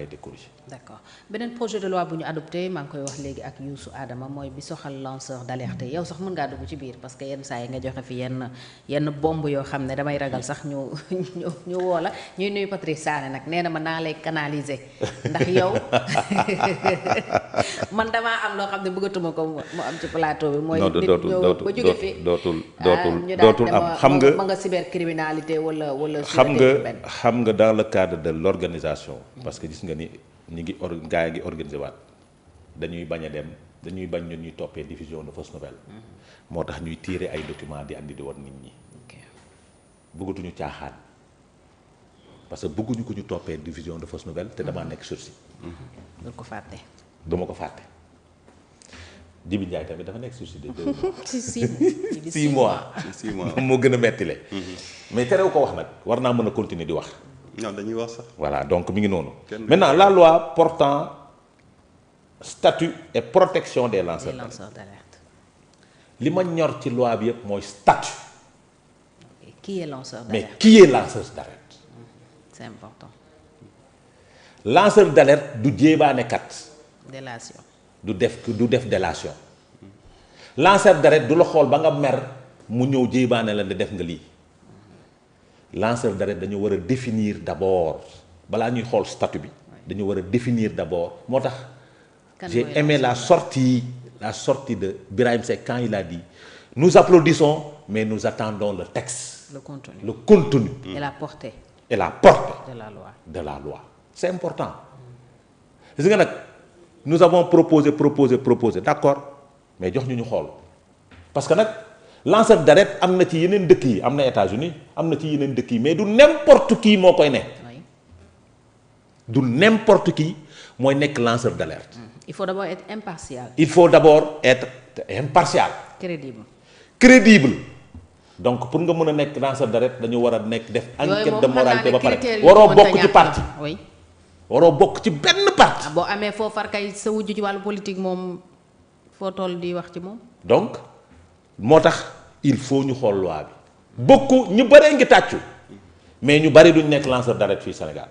été corrigé. D'accord beneen projet de loi bu ñu adopté maa ngi koy wax léegi ak Youssou Adama mooy bi soxal lanceur d'alerte yow sax mën ngaa dugg ci biir parce que yenn saa yi nga joxe fi yenn bomb yoo xam ne damay ragal sax ñu woo la ñuy nuyu Patrice Sané nag nee na ma naa lay canaliser ndax yow man damaa am loo xam ne bëggatuma ko mu am ci plateau bi. mooy nit ñëw ba jóge fi dootul am xam nga ma nga cybercriminalité wala. xam nga dans le cadre de l'organisation. parce que gis nga ni ñi ngi gaa yi ngi organiser waat dañuy bañ a dem dañuy bañ ñun ñuy toppee diffusion de fausses nouvelles. moo tax ñuy tirer ay documents di andi di woon nit ñi. bëggatuñu caaxaan parce que bëgguñu ko ñu toppee diffusion de fausses nouvelles te damaa nekk sursis. du ko fàtte. duma ko fàtte. Jibi Ndiaye tamit dafa nekk sursis de 2 mois. ci 6 mois. 6 mois moo gën a mettile. mais terew ko wax nag war naa mën a continuer di wax. non dañuy wax sax. voilà donc mi ngi noonu. maintenant la loi portant statut et protection des lanceurs d'alerte. li ma ñor ci loi bi yëpp mooy statut. qui est lanceur d'alerte mais qui est lanceur d'alerte. c'est important. lanceur d'alerte du jéebaanekat. délation. du def délation. lanceur d'alerte du la xool ba nga mer mu ñëw jéebaane la ne def nga lii. lanceur d'alerte dañu war a définir d'abord balaa ñuy xool statut bi dañu war a définir d'abord moo tax j'ai aimé la sortie de Birahim Seck quand il a dit nous applaudissons mais nous attendons le texte, le contenu et la portée de la loi c'est important. gis nga nag nous avons proposé d'accord mais jox ñu xool parce que nag lanceur d'alerte am na ci yeneen dëkk yi am na États-Unis am na ci yeneen dëkk yi mais du n'importe qui moo koy ne. du n'importe qui mooy nekk lanceur d'alerte. il faut d'abord être impartial. crédible. donc pour nga mën a nekk lanceur d'alerte dañu war a nekk def enquête de moralité ba pare waroo bokk ci parti. waroo bokk ci benn parti. boo amee foo far kay sa wujju ci wàllu politique moom foo toll di wax ci moom. donc moo tax il faut ñu xool loi bi bokku ñu bëree ngi tàccu mais ñu bëri duñ nekk lanceur d'alerte fii Sénégal.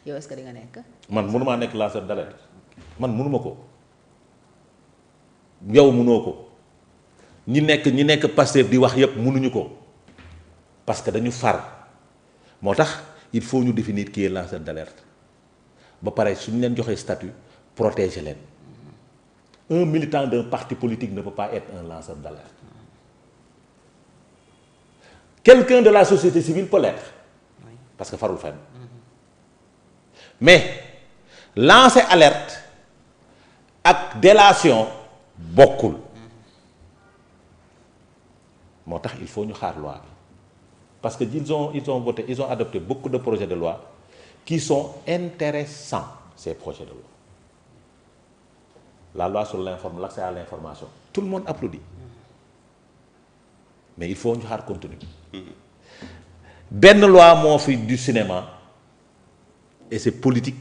yow est-ce que di nga nekk. man mënumaa nekk lanceur d'alerte man mënuma ko yow mënoo ko ñi nekk Pastef di wax yépp mënuñu ko parce que dañu far moo tax il faut ñu définir qui est lanceur d'alerte ba pare suñu leen joxee statut protéger leen. Un militant d'un parti politique ne peut pas être un lanceur d'alerte. Quelqu'un de la société civile peut l'être parce que farul fenn mais lancer alerte ak délation bokkul moo tax il faut ñu xaar loi bi parce que ils ont adopté beaucoup de projets de loi qui sont intéressants ces projets de loi. La loi sur l'accès à l'information tout le monde applaudit mais il faut ñu xaar contenu benn loi moo fi du cinéma et c'est politique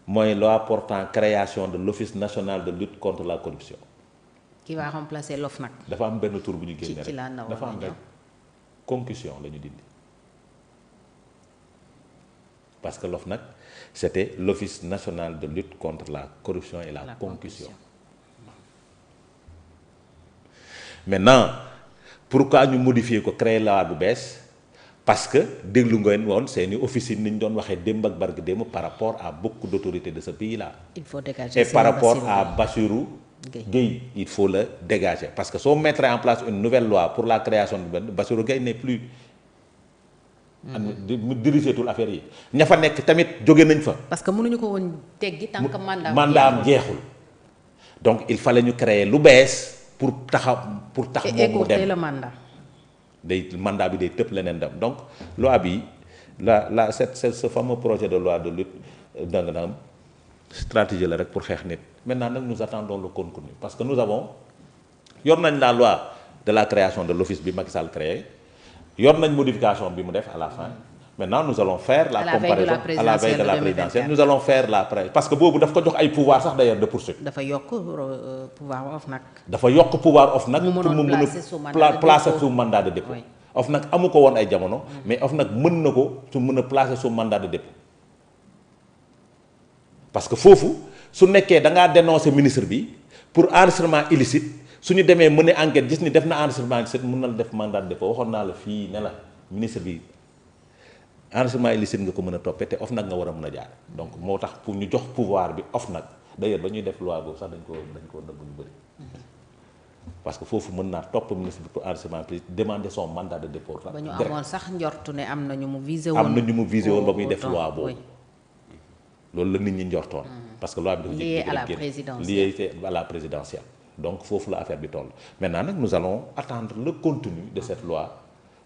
mooy loi portant création de l'Office national de lutte contre la corruption. qui va remplacer l'OFNAC. dafa am benn tour bu ñu génne rek dafa am rek concussion la ñu dindi parce que l'OFNAC c'était l'Office national de lutte contre la corruption et la concussion. Maintenant pourquoi ñu modifier ko créer loi bu bees parce que déglu ngeen woon seeni officine ni ñu doon waxee démb ak barke démb par rapport à beaucoup d'autorités de ce pays-là. il faut dégager et par rapport à Bassirou Gueye il faut le dégager parce que soo mettre en place une nouvelle loi pour la création de Bassirou Gueye n'est plus. mu diriger tout affaire yi ña fa nekk tamit jóge nañ fa. parce que mënuñu ko woon teggi tant que mandat am jeexul donc il fallait ñu créer lu bees pour tax moom mu dem le mandat. mandat bi day tëb leneen dem donc loi bi ce fameux projet de loi de lutte danga naam stratégie la rek pour xeex nit maintenant nag nous attendons le contenu parce que nous avons yor nañ la loi de la création de l'office bi Macky Sall créé yor nañ modification bi mu def à la fin maintenant nous allons faire la comparaison à la veille de la présidentielle nous allons faire parce que boobu daf ko jox ay pouvoir sax d'ailleurs de poursuite. dafa yokk pouvoir OFNAC. dafa yokk pouvoir OFNAC pour mu mën a placer sous mandat de dépôt. OFNAC amu ko woon ay jamono mais OFNAC mën na ko su mën a placer sous mandat de dépôt parce que foofu su nekkee da ngaa dénoncer ministre bi pour enregistrement illicite su ñu demee mener enquête gis ni def na enregistrement illicite mun na def mandat de dépôt waxoon naa la fii ne la ministre bi enregistrement illicite nga ko mën a toppee te OFNAC nga war a mën a jaar donc moo tax pour ñu jox pouvoir bi OFNAC d'ailleurs ba ñuy def loi boobu sax dañ ko nëbb ñu bëri parce que foofu mën naa topp ministre bi pour enregistrement illicite demander son mandat de dépôt. ba ñu amoon sax njortu ne am na ñu mu visé woon. am na ñu mu visé woon ba muy def loi boobu. loolu la nit ñi njortoon. parce que loi bi dafa lié à la présidentielle lié à la présidentielle. donc foofu la affaire bi toll maintenant nag nous allons attendre le contenu de cette loi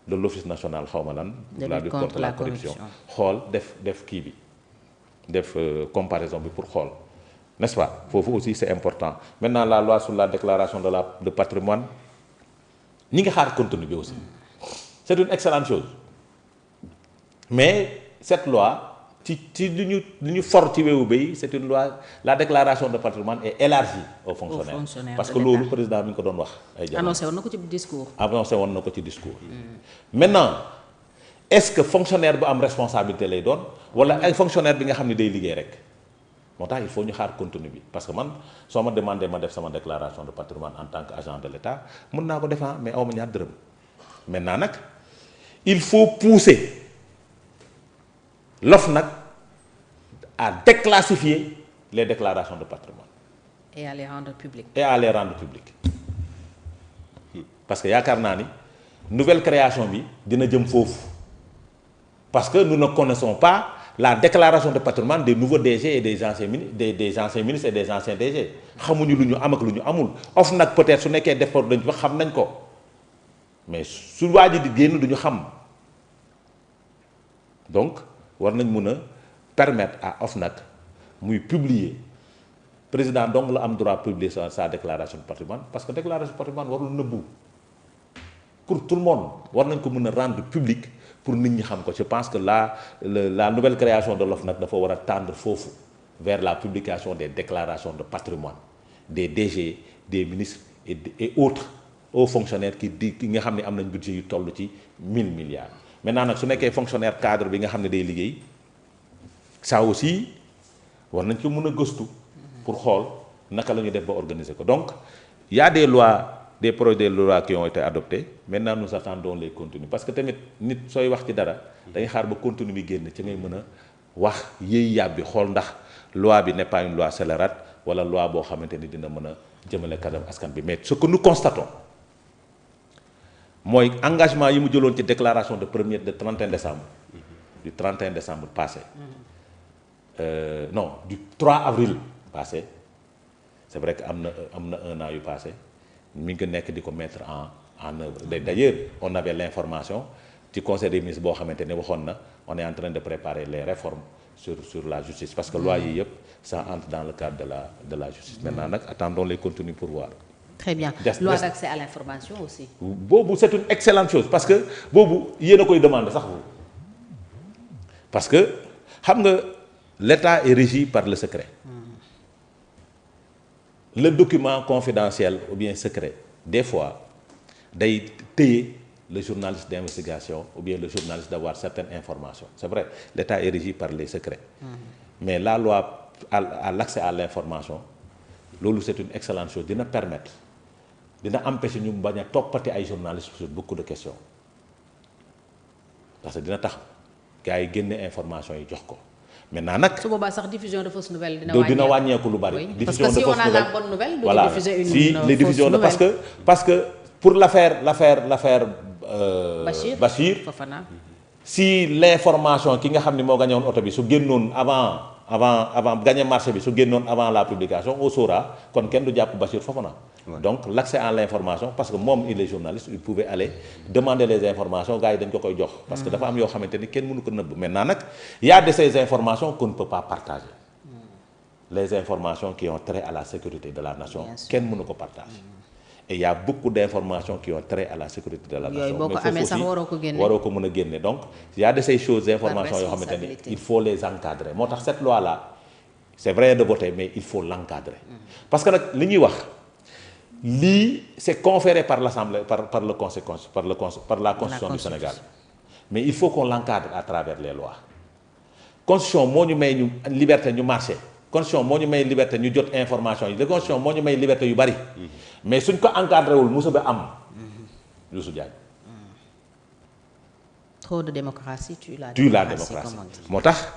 de l'office national xawma lan la lutte contre la corruption xool def kii bi def comparaison bi pour xool n'est-ce pas foofu aussi c'est important maintenant la loi sur la déclaration de patrimoine ñi ngi xaar contenu bi aussi c'est une excellente chose mais cette loi ci li ñu for ci weewu bay c'est une loi la déclaration de patrimoine est élargie aux fonctionnaires parce que loolu président mi ngi ko doon wax ay jamono annoncé woon na ko ci discours maintenant est-ce que fonctionnaire bu am responsabilité lay doon wala ay fonctionnaire bi nga xam ne day liggéey rek moo tax il faut ñu xaar contenu bi parce que man soo ma demandé ma def sama déclaration de patrimoine en tant que agent de l'État mën naa ko defar mais awma ñaar dërëm maintenant nag il faut pousser l'OFNAC à déclassifier les déclarations de patrimoine. Et à les rendre publiques. Parce que yaakaar naa ni nouvelle création bi dina jëm foofu parce que nous ne connaissons pas la déclaration de patrimoine des nouveaux DG et des anciens ministres et des anciens DG xamuñu lu ñu am ak lu ñu amul OFNAC peut-être su nekkee def dañ wax xam nañ ko mais su waa ji di génn du ñu xam donc war nañ mën a permettre à OFNAC muy publier président donc la am droit publier sa déclaration de patrimoine parce que déclaration de patrimoine warul nëbbu pour tout le monde war nañ ko mën a rendre public pour nit ñi xam ko je pense que la nouvelle création de l'OFNAC dafa war a tendre foofu vers la publication des déclarations de patrimoine des DG des ministres et autres hauts fonctionnaires ki nga xam ne am nañ budget yu toll ci 1000 milliards maintenant nag su nekkee fonctionnaire cadre bi nga xam ne day liggéey ça aussi war nañ ko mën a gëstu pour xool naka la ñuy def ba organiser ko donc il y a des projets de loi qui ont été adoptés maintenant nous attendons les contenus parce que tamit nit sooy wax ci dara dangay xaar ba contenu bi génn ci ngay mën a wax yëy yàbbi xool ndax loi bi n'est pas une loi scélérate wala loi boo xamante ni dina mën a jëmale kanam askan bi mais ce que nous constatons mooy engagement yi mu jëloon ci déclaration de 31 décembre du 31 décembre passé non du 3 avril passé c'est vrai que am na un an yu passé mi ngi nekk di ko mettre en œuvre d'ailleurs on avait l'information ci conseil des ministres boo xamante ne waxoon na on est en train de préparer les réformes sur la justice parce que loi yi yëpp ça entre dans le cadre de la justice maintenant nag attendons les contenus pour voir. Très bien loi d'accès à l'information aussi. boobu c'est une excellente chose parce que boobu yéen a koy demander sax boobu parce que xam nga l'État est régi par le secret. Le document confidentiel ou bien secret des fois day téye le journaliste d'investigation ou bien le journaliste d'avoir certaines informations c'est vrai l'État est régi par les secrets. Mais la loi à l'accès à l'information loolu c'est une excellente chose dina permettre dina empêcher ñu bañ a toppati ay journalistes sur beaucoup de questions parce que dina tax gars yi génne information yi jox ko maintenant nag. su boobaa sax diffusion de fausses nouvelles dina wàññeeku lu bari. diffusion de fausses nouvelles parce que si on a la bonne nouvelle. voilà si les diffusions de parce que pour l'affaire Bachir Fofana. Si l'information ki nga xam ne moo gagné woon oto bi su génnoon avant gagné marché bi su génnoon avant la publication on saura kon kenn du jàpp Bachir Fofana. Donc l'accès à l'information parce que moom il est journaliste il pouvait aller demander les informations gars yi dañ ko koy jox. parce que dafa am yoo xamante ni kenn mënu ko nëbb maintenant nag y a de ces informations qu'on ne peut pas partager. Les informations qui ont trait à la sécurité de la nation kenn mënu ko partager. Et il y a beaucoup d'informations qui ont trait à la sécurité de la nation. yooyu boo ko amee sax waroo ko génne waroo ko mën a génne donc il y a de ces choses informations yoo xamante ni il faut les encadrer moo tax cette loi là c'est vrai de voter mais il faut l'encadrer. Parce que nag li ñuy wax lii c'est conféré par l'Assemblée par la Constitution du Sénégal mais il faut qu'on l'encadre à travers les lois. Constitution moo ñu may ñu liberté ñu marcher constitution moo ñu may liberté ñu jot information yi la constitution moo ñu may liberté yu bari mais suñ ko encadré wul musiba am Youssou Diagne. trop de démocratie tue la démocratie moo tax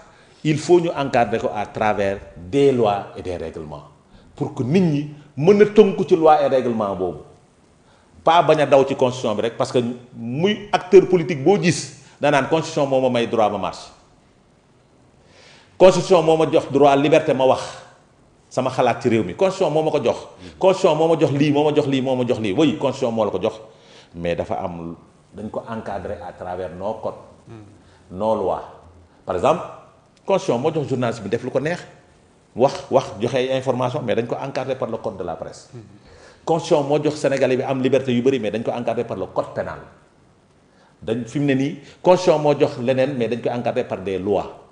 il faut ñu encadrer ko à travers des lois et des règlements pour que nit ñi mën a tënku ci loi et règlement boobu pas bañ a daw ci constitution bi rek parce que muy acteur politique boo gis danaan constitution moo ma may droit ma marche constitution moo ma jox droit liberté ma wax sama xalaat ci réew mi constitution moo ma ko jox constitution moo ma jox lii moo ma jox lii moo ma jox lii oui constitution moo la ko jox mais dafa am dañ ko encadrer à travers nos codes nos lois par exemple constitution moo jox journaliste bi def lu ko neex wax joxe ay information mais dañ ko encadrer par le code de la presse constitution moo jox sénégalais bi am liberté yu bëri mais dañ ko encadrer par le code pénal dañ fi mu ne nii constitution moo jox leneen mais dañ ko encadrer par des lois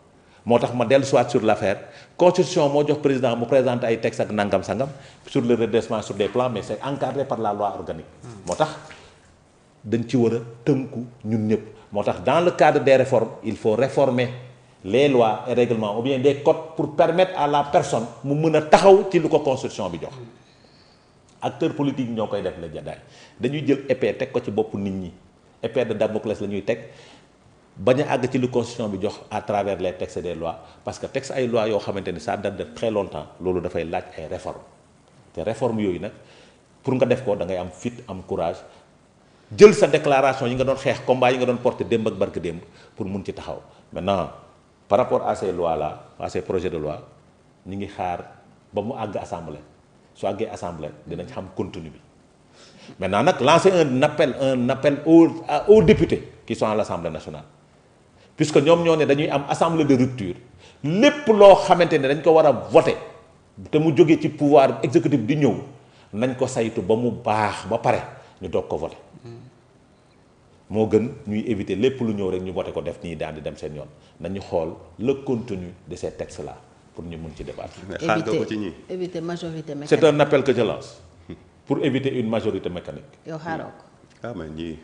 moo tax ma dellu soit sur l'affaire constitution moo jox président mu présenter ay textes ak nangam sangam sur le redressement sur des plans mais c'est encadré par la loi organique moo tax dañ ci war a tënku ñun ñëpp moo tax dans le cadre des réformes il faut réformer les lois et règlements ou bien des codes pour permettre à la personne mu mën a taxaw ci lu ko constitution bi jox acteurs politiques ñoo koy def la jadaay dañuy jël épée teg ko ci boppu nit ñi épée de Damoclès la ñuy teg bañ a àgg ci lu constitution bi jox à travers les textes et des lois parce que texte ay lois yoo xamante ni ça date de très longtemps loolu dafay laaj ay réformes te réformes yooyu nag pour nga def ko da ngay am fit am courage jël sa déclaration yi nga doon xeex combat yi nga doon porter démb ak barke démb pour mun ci taxaw maintenant par rapport à ces lois là à ces projets de loi ñi ngi xaar ba mu àgg assemblée su àggee assemblée dinañ xam contenu bi maintenant nag lancer un appel aux députés qui sont à l'Assemblée nationale puisque ñoom ñoo ne dañuy am assemblée de rupture lépp loo xamante ne dañ ko war a voter te mu jógee ci pouvoir exécutif di ñëw nañ ko saytu ba mu baax ba pare ñu doog ko voter moo gën ñuy éviter lépp lu ñëw rek ñu voter ko def nii daan di dem seen yoon nañu xool le contenu de ces textes là pour ñu mun ci débattre. éviter majorité mécanique. c'est un appel que je lance pour éviter une majorité mécanique. yow xaaroo ko. ah mais ñii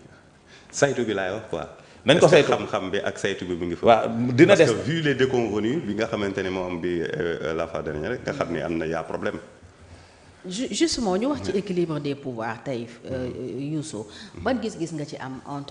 saytu bi laay wax quoi. nañ ko saytu xam-xam bi ak saytu bi mu ngi fa. waaw dina des parce que vu les déconvenus bi nga xamante ne moom bi la fois dernière rek nga xam ne am na y a problème. justement ñu wax ci équilibre des pouvoirs tey Youssou ban gis-gis nga ci am entre